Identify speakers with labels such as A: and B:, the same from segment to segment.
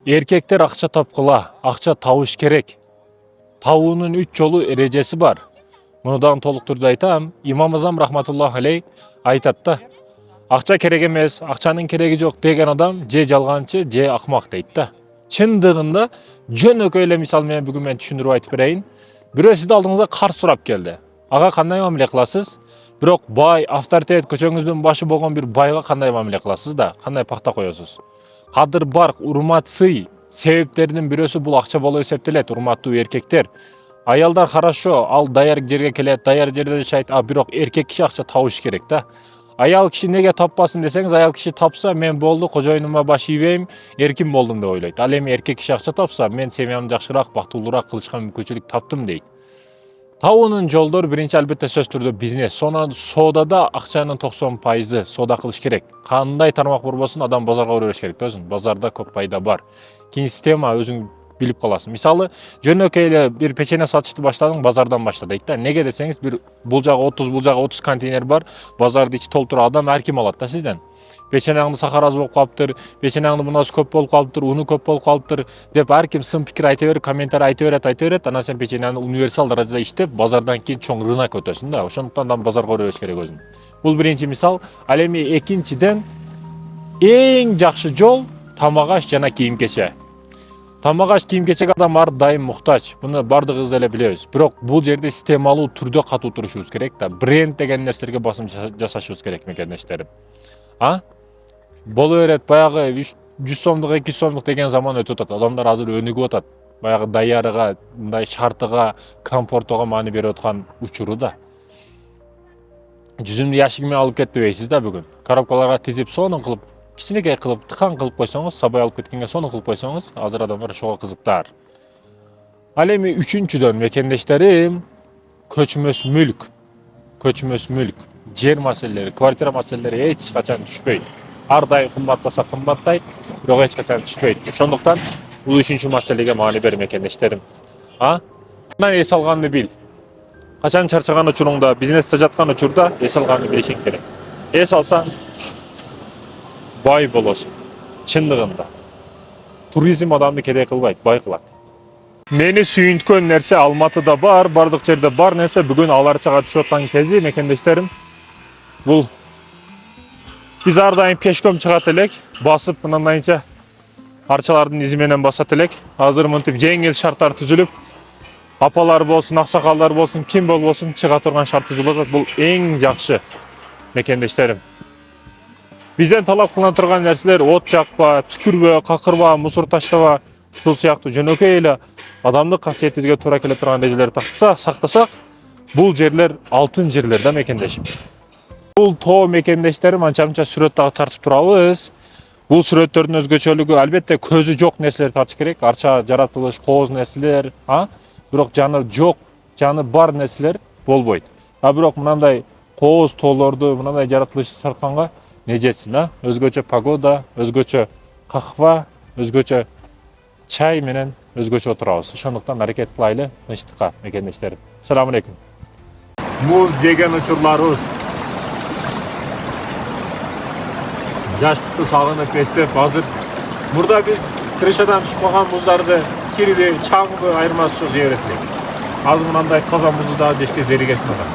A: Erkekler akça tapkıla, akça tavuş gerek. Tavuğunun 3 yolu erecesi var. Bunu da толық түрде айтам. İmam Azam rahmatullah aleyh айтады да. Акча керек емес, акчанын кереги жок деген адам же жалганчы, же акмак дейт да. Чындыгында жөнөкөй эле мисал менен бүгүн мен түшүндүрүп айтып берейин. Бирөө сизди алдыңызга кар сурап келди. Ага кандай мамиле кыласыз? Бирок бай, авторитет, көчөңүздүн башы болгон бир байга кандай мамиле кыласыз да? Кандай пакта коесуз? Кадыр барк, урмат, сый себептеринин бирөөсү бул акча болуп эсептелет, урматтуу эркектер. Аялдар хорошо, ал даяр жерге келет, даяр жерде жашайт, а бирок эркек киши акча табыш керек да. Аял киши неге таппасын десеңиз, аял киши тапса, мен болду, кожоюнума баш ийбейм, эркин болдум деп ойлойт. Ал эми эркек киши акча тапса, мен семьямды жакшыраак, бактылуураак кылышка мүмкүнчүлүк таптым дейт. Табуунун жолдору биринчи албетте сөз түрдө бизнес. Соодада акчанын 90% соода кылыш керек. Кандай тармак болбосун, адам базарга өрөш керек өзүн. Базарда көп пайда бар. Кийинки система өзүң билип каласың. Мисалы, жөнөкөй эле бир печенье сатышты баштадың, базардан башла дейт да. Неге десеңиз, бир бул жагы 30, бул жагы 30 контейнер бар. Базарды ичи толтура адам ар ким алат да сизден. Печеньяңды сахар аз болуп калыптыр, печеньяңды мунасы көп болуп калыптыр, уну көп болуп калыптыр деп ар ким сын пикир айта берип, комментарий айта берет. Анан сен печеньяңды универсал даражада иштеп, базардан кийин чоң рынок өтөсүң да. Ошондуктан да базарга өрөш керек өзүң. Бул биринчи мисал. Ал эми экинчиден эң жакшы жол тамак аш жана кийим кече. Тамак аш, кийим кечеге адам ар дайым муктаж. Буну бардыгыбыз эле билебиз. Бирок бул жерде системалуу түрдө катуу турушубуз керек да. Бренд деген нерселерге басым жасашыбыз керек мекендештерим. Боло берет баягы 100 сомдук, 200 сомдук деген заман өтүп атат. Адамдар азыр өнүгүп атат. Баягы даярыга, мындай шартыга, комфортуга маани берип аткан учуру да. Жүзүмдү яшигиме алып кетти дейсиз да бүгүн. Коробкаларга тизип, сонун кылып, кичинекей кылып, тыкан кылып койсоңуз, сабай алып кеткенге сонун кылып койсоңуз, азыр адамдар ошого кызыктар. Ал эми үчүнчүдөн мекендештерим, көчмөс мүлк. Көчмөс мүлк. Жер маселелери, квартира маселелери эч качан түшпөйт. Ар дайым кымбаттаса кымбаттайт, бирок эч качан түшпөйт. Ошондуктан бул үчүнчү маселеге маани бер мекендештерим. Мындан эс алганды бил. Качан чарчаган учуруңда, бизнесте жаткан учурда эс алганды билишиң керек. Эс алсаң бай болосуң. Чындыгында. Туризм адамды кедей кылбайт, бай кылат. Мени сүйүнткөн нерсе Алматыда бар, бардык жерде бар нерсе бүгүн аларчага түшүп аткан кези мекендештерим. Бул биз ар дайым пешком чыгат элек, басып мындайынча арчалардын изи менен басат элек. Азыр мынтип жеңил шарттар түзүлүп, апалар болсун, аксакалдар болсун, ким болбосун чыга турган шарт түзүлүп атат. Бул эң жакшы мекендештерим. Бизден талап кылына турган нерселер от жакпа, түкүрбө, какырба, мусор таштаба, ушул сыяктуу жөнөкөй эле адамдык касиетибизге туура келе турган эрежелерди сактасак, бул жерлер алтын жерлер да мекендешим. Бул тоо мекендештерим анча-мынча сүрөт дагы тартып турабыз. Бул сүрөттөрдүн өзгөчөлүгү албетте көзү жок нерселерди тартыш керек. Арча жаратылыш, кооз нерселер, бирок жаны жок, жаны бар нерселер болбойт. Бирок мындай кооз тоолорду, мындай жаратылыш сарканга не жетсин, өзгөчө погода, өзгөчө кахва, өзгөчө чай менен өзгөчө отурабыз. Ошондуктан аракет кылайлы тынчтыкка мекендештерим. Салам алейкум. Муз жеген учурларыбыз. Жаштыкты сагынып эстеп, азыр мурда биз крышадан түшүп калган муздарды кириби, чаңыбы айырмасы жок жей берет элек. Азыр мындай казан музду дагы жешке зеригесин адам.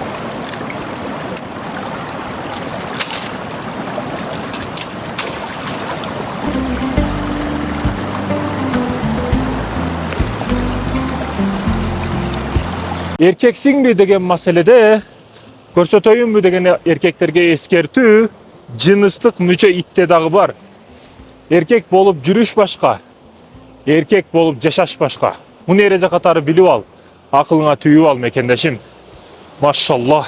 A: Эркексиңби деген маселеде көрсөтөйүнбү деген эркектерге эскертүү, жыныстык мүчө итте дагы бар. Эркек болуп жүрүш башка, эркек болуп жашаш башка. Муну эреже катары билип ал, акылыңа түйүп ал мекендешим. Машалла.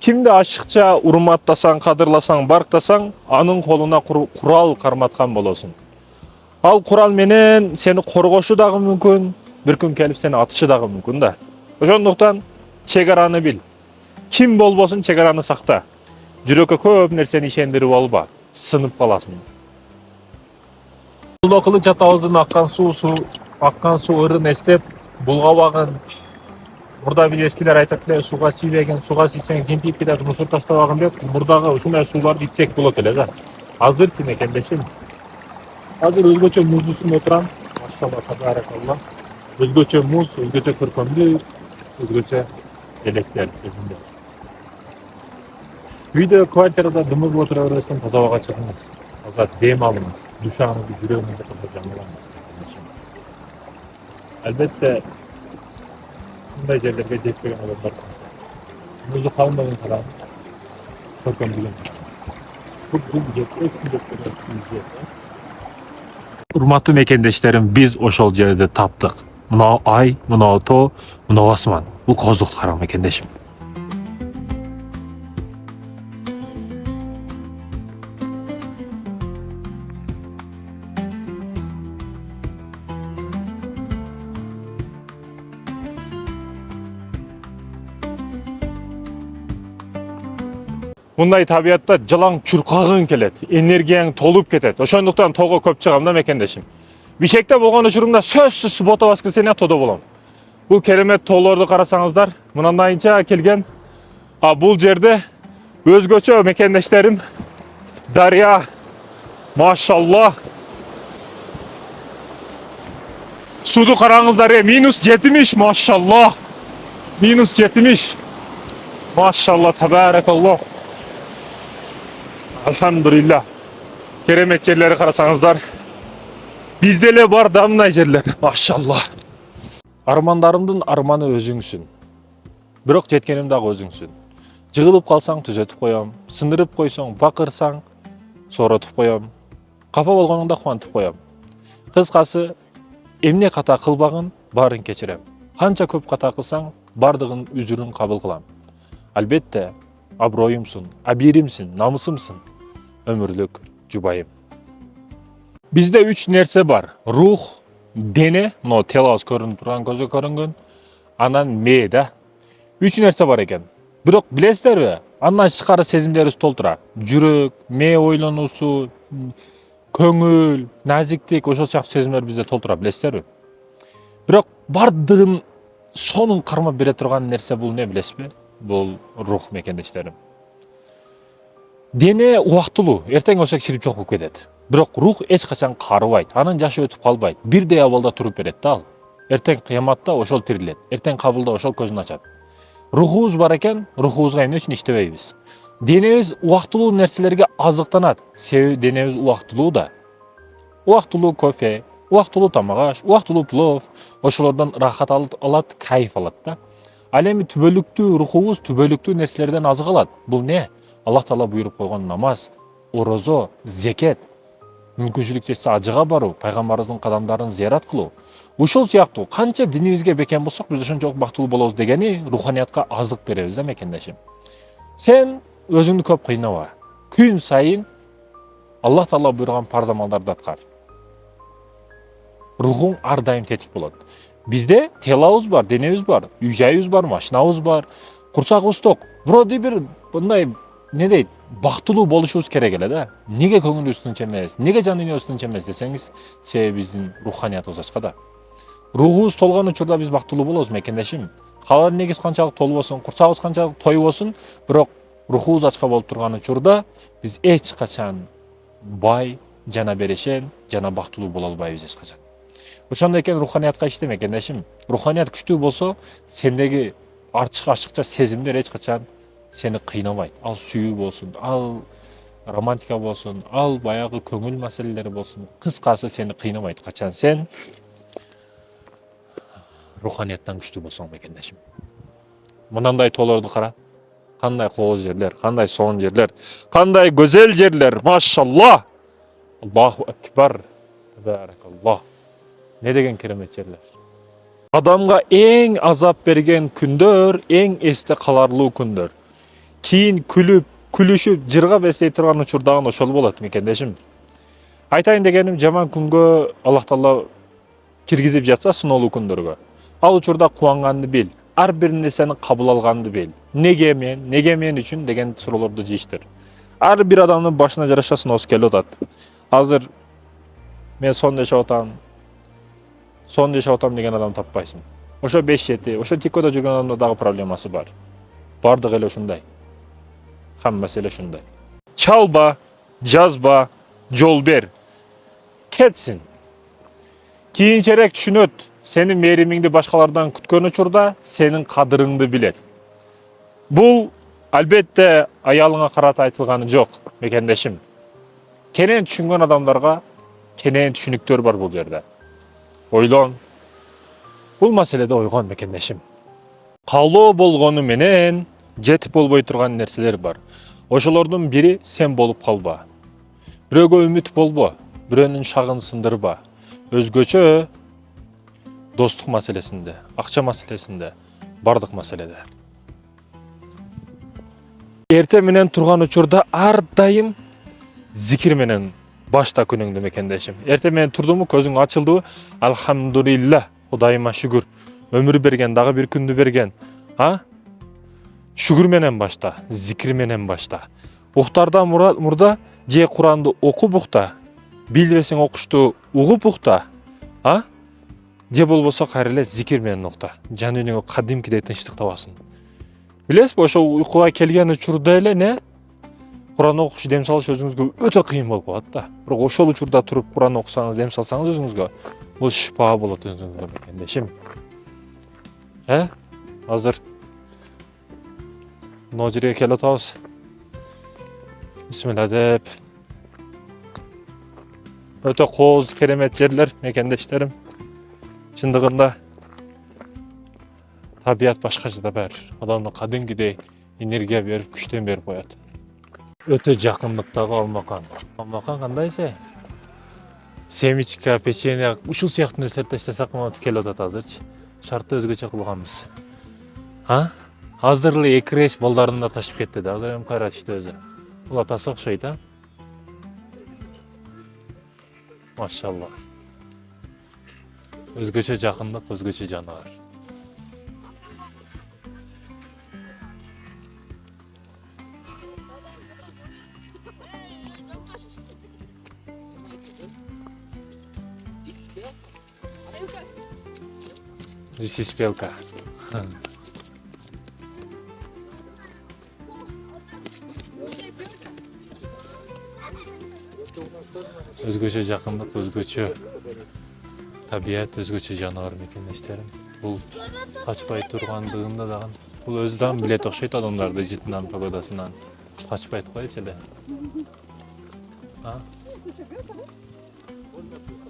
A: Кимди ашыкча урматтасаң, кадырласаң, барктасаң, анын колуна курал карматкан болосуң. Ал курал менен сени коргошу дагы мүмкүн, bir күн келип сени атышы дагы мүмкүн да. Ошондуктан чегараны бил. Ким болбосун чегараны сакта. Жүрөккө көп нерсени ишендирип алба, сынып каласың. Булдокулу чатабыздын аккан суу ырын эстеп, булгабагын. Мурда биз эскилер айтат эле, сууга тийбеген, сууга тийсең жимпип кетет, мусор таштабагын деп, мурдагы ушундай сууларды ичсек болот эле да. Азыр тим экендешим. Hazır özgöçe muz üstünde oturan. Maşallah tabarakallah. Özgöçe muz, özgöçe kırpımlı, özgöçe elekler sesinde. Video kvartirada dımız otura verirsen toza hava çıkınız. Toza dem alınız. Duşağınızı, yüreğinizi toza canlılanız. Elbette bunday yerlerge жетпеген адамдар бар. Muzu kalmadığın kadar çok önemli. Çok Урматтуу мекендештерим, биз ошол жерде таптык. Мына ай, мына тоо, мына асман. Бул козукту караң мекендешим. Мындай табиятта жылаң чуркагың келет, энергияң толуп кетет. Ошондуктан тоого көп чыгам да мекендешим. Бишекте болгон учурумда сөзсүз суббота воскресенье тоодо болом. Бул керемет тоолорду карасаңыздар, мынандайынча келген. Бул жерде өзгөчө мекендештерим дария, машалла. Суду караңыздар, -70, машалла. -70. Машалла, табаракаллах. Alhamdulillah. Керемет жерлери карасаңыздар. Бизде эле бар да мындай жерлер. Машалла. Армандарымдын арманы өзүңсүн. Бирок жеткеним дагы өзүңсүн. Жыгылып калсаң түзөтүп коем, сындырып койсоң, бакырсаң сооротуп коем. Капа болгонуңда кубантып коем. Кыскасы, эмне ката кылбагын баарын кечирем. Канча көп ката кылсаң, бардыгын үзүрүн кабыл кылам. Албетте, аброюмсуң, абиримсиң, намысымсың. Өмүрлүк жубайым. Бизде 3 нерсе бар. Рух, дене, но телос көрүнүп турган көзгө көрүнгөн, анан мээ да. 3 нерсе бар экен. Бирок билесиздерби? Андан тышкары сезимдерибиз толтура. Жүрөк, мээ ойлонуусу, көңүл, назиктик, ошол сыяктуу сезимдер бизде толтура, билесиздерби? Бирок бардыгын сонун кармап бере турган нерсе бул эмне билесизби? Бул рух мекендештерим. Дене убактылуу, эртең өсөк ширип жок болуп кетет. Бирок рух эч качан карыбайт, анын жашы өтүп калбайт. Бирдей абалда туруп берет да ал. Эртең кыяматта ошол тирилет, эртең кабылда ошол көзүн ачат. Рухубуз бар экен, рухубузга эмне үчүн иштебейбиз? Денебиз убактылуу нерселерге азыктанат. Себеби денебиз убактылуу да. Убактылуу кофе, убактылуу тамак аш, убактылуу плов, ошолордон рахат алат, кайф алат да. Ал эми түбөлүктүү рухубуз түбөлүктүү нерселерден азык алат. Бул не? Аллах Таала буйруп койгон намаз, орозо, зекет, мүмкүнчүлүк жетсе ажыга баруу, пайгамбарыбыздын кадамдарын зыярат кылуу. Ушул сыяктуу канча динибизге бекем болсок, биз ошончолук бактылуу болобуз дегени руханиятка азык беребиз да мекендешим. Сен өзүңдү көп кыйнабаа. Күн сайын Аллах Таала буйруган парз амалдарды аткар. Рухуң ар дайым тетик болот. Бизде телабыз бар, денебиз бар, үй жайыбыз бар, машинабыз бар, курчагыбыз ток. Вроде бир мындай не дейт, бактылуу болушубуз керек эле да. Неге көңүлүбүз тынч эмес, неге жан дүйнөбүз тынч эмес десеңиз, себеби биздин руханиятыбыз ачкада. Рухубуз толгон учурда биз бактылуу болобуз мекендешим. Калар негиз канчалык толбосун, курчагыбыз канчалык тойбосун, бирок рухубуз ачка болуп турган учурда биз эч качан бай, жана берешен, жана бактылуу боло албайбыз эч качан. Ошондой экен руханиятка иште мекендешим. Руханият күчтүү болсо, сендеги ашыкча сезимдер эч качан сени кыйнабайт. Ал сүйүү болсун, ал романтика болсун, ал баягы көңүл маселелери болсун. Кыскасы сени кыйнабайт качан сен руханияттан күчтүү болсоң мекендешим. Мынандай тоолорду кара. Кандай кооз жерлер, кандай сонун жерлер, кандай көзөл жерлер. Машалла! Аллаху акбар. Табаракаллах. Не деген керемет жерлер. Адамга эң азап берген күндөр, эң эсте каларлуу күндөр. Кийин күлүп, күлүшүп, жыргап эстей турган учурдагы ошол болот мекендешим. Айтайын дегеним, жаман күнгө Аллах Таала киргизип жатса сыноолуу күндөргө. Ал учурда кубанганды бил. Ар бир нерсени кабыл алганды бил. Неге мен үчүн деген суроолорду жийиштир. Ар бир адамдын башына жараша сыноосу келип атат. Азыр мен сонун жашап атам деген адам таппайсың. Ошо 5 жети, ошо тиккөдө жүргөн адамда дагы проблемасы бар. Бардык эле ушундай. Хаммасы эле ушундай. Чалба, жазба, жол бер. ketsin. Kийinчерээк түшүнөt. Senin mehrimingdi başkalardan kütkөн учурда senin kadırыңды bilet. Бул албетте аялыңа карата айтылганы жок, мекендешим. Кенен түшүнгөн адамдарга кенен түшүнүктөр бар бул жерде. Ойлон. Бул маселеде ойгон, мекендешим. Каалоо болгону менен жетип болбой турган нерселер бар. Ошолордун бири сен болуп калба. Бирөөгө үмүт болбо, бирөөнүн шагын сындырба. Өзгөчө достук маселесинде, акча маселесинде, бардык маселеде. Эрте менен турган учурда ар дайым зикир менен башта күнүңдү, мекендешим. Эрте менен турдуму, көзүң ачылдыбы? Алхамдулилла, Кудайыма шүгүр. Өмүр берген, дагы бир күндү берген. Шүгүр менен башта, зикир менен башта. Уктардан мурда же Куранды окуп укта, билбесең окушту угуп укта. Же болбосо кайра эле зикир менен укта. Жан дүйнөгө кадимкидей тынчтык табасың. Билесизби, ошол уйкуга келген учурда эле не? Куран окуш, дем салыш өзүңүзгө өтө кыйын болуп калат да. Бирок ошол учурда туруп Куран окусаңыз, дем салсаңыз өзүңүзгө, бул шифа болот өзүңүзгө, мекендешим. Азыр мына жерге келип атабыз. Бисмилла деп. Өтө кооз, керемет жерлер, мекендештерим. Чындыгында табият башкача да баары. Адамды кадимкидей энергия берип, күчтөн берип коет. Өтө жакындыктагы алмакан. Алмакан кандайсы? Семечка, печенье, ушул сыяктуу нерселерди таштасак болот, келип атат азырчы. Шартты өзгөчө кылганбыз. Азыр эле 2 рейс балдарында ташып кетти да. Алар эми кайра түштү өзү. Бул атасы окшойт, Машалла. Өзгөчө жакындык, өзгөчө жаныбар. This is белка. Өзгөчө жакындык, өзгөчө табият, өзгөчө жаныбар, мекендештерим. Бул качпай тургандыгында дагы бул өзү дагы билет окшойт адамдарды жытынан, погодасынан. Качпайт койчу эле.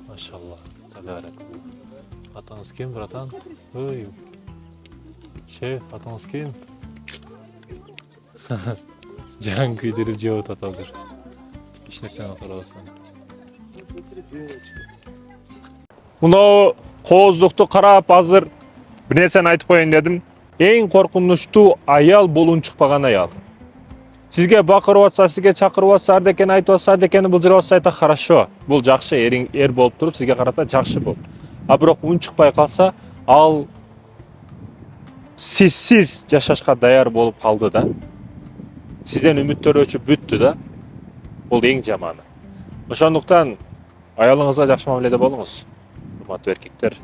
A: Машалла, табарак. Атаңыз ким, братан? Ой. Шеф, атаңыз ким? Жан күйдүрүп жеп атат азыр. Эч нерсени карабастан. Мына кооздукту карап азыр бир нерсени айтып коеюн дедим. Эң коркунучтуу аял болуун чыкпаган аял. Сизге бакырып атса, сизге чакырып атса, ардекен айтып атса, ардекени былжырап атса, айта хорошо. Бул жакшы, эр болуп туруп сизге карата жакшы бул. Бирок үн чыкпай калса, ал сизсиз жашашка даяр болуп калды да. Сизден үмүттөр өчүп бүттү да. Бул эң жаманы. Ошондуктан аялыңызга жакшы мамиледе болуңуз. Урматтуу эркектер.